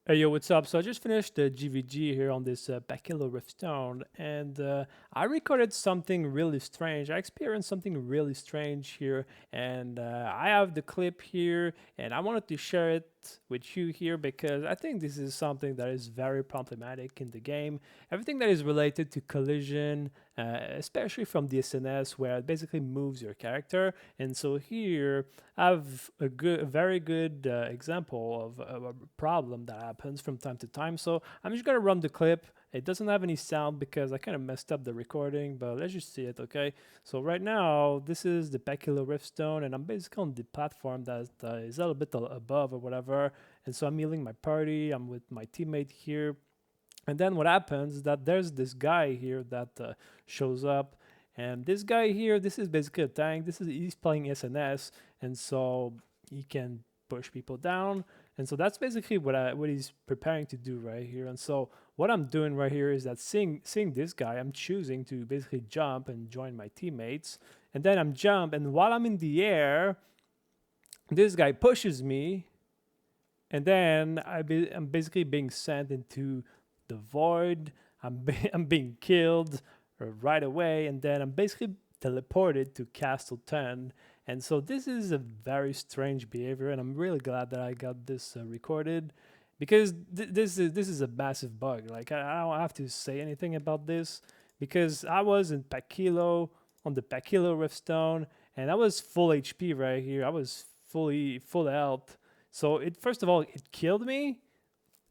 Hey yo, what's up? So I just finished the GVG here on this Bachelor Riftstone, and I recorded something really strange. I experienced something really strange here, and I have the clip here, and I wanted to share it with you here because I think this is something that is very problematic in the game. Everything that is related to collision, especially from the SNS, where it basically moves your character, and so here I have a very good example of a problem that happens from time to time. So I'm just gonna run the clip. It doesn't have any sound because I kind of messed up the recording, but let's just see it, okay? So right now, this is the Peculiar Riftstone, and I'm basically on the platform that is a little bit above or whatever. And so I'm healing my party. I'm with my teammate here. And then what happens is that there's this guy here that shows up, and this guy here, this is basically a tank. He's playing SNS, and so he can push people down. And so that's basically what he's preparing to do right here. And so what I'm doing right here is that seeing this guy, I'm choosing to basically jump and join my teammates. And then I'm jump, and while I'm in the air, this guy pushes me, and then I'm basically being sent into the void. I'm being killed right away, and then I'm basically teleported to Castle 10. And so this is a very strange behavior, and I'm really glad that I got this recorded because this is a massive bug. Like I don't have to say anything about this because I was in Pakilo on the Pakilo Riftstone, and I was full HP right here. I was full health. So it first of all it killed me,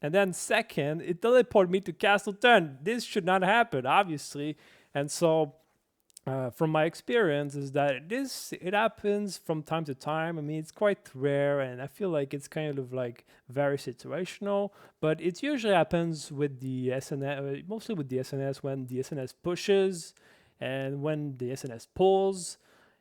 and then second, it teleported me to Castle 10. This should not happen, obviously. And so from my experience is that it happens from time to time. I mean, it's quite rare, and I feel like it's kind of like very situational. But it usually happens with the SNS, mostly with the SNS when the SNS pushes and when the SNS pulls.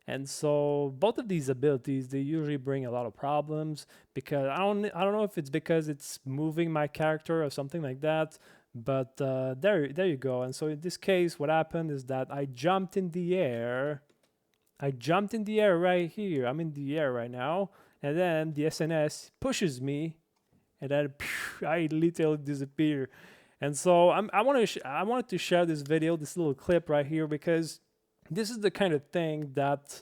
And so both of these abilities they usually bring a lot of problems because I don't know if it's because it's moving my character or something like that, but there you go. And so in this case, what happened is that I jumped in the air. I jumped in the air right here. I'm in the air right now, and then the SNS pushes me, and then I literally disappear. And so I wanted to share this video, this little clip right here, because this is the kind of thing that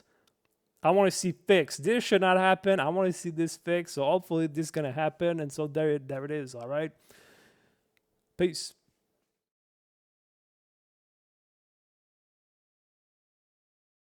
I want to see fixed. This should not happen. I want to see this fixed. So hopefully this is gonna happen. And so there it is. All right. Peace.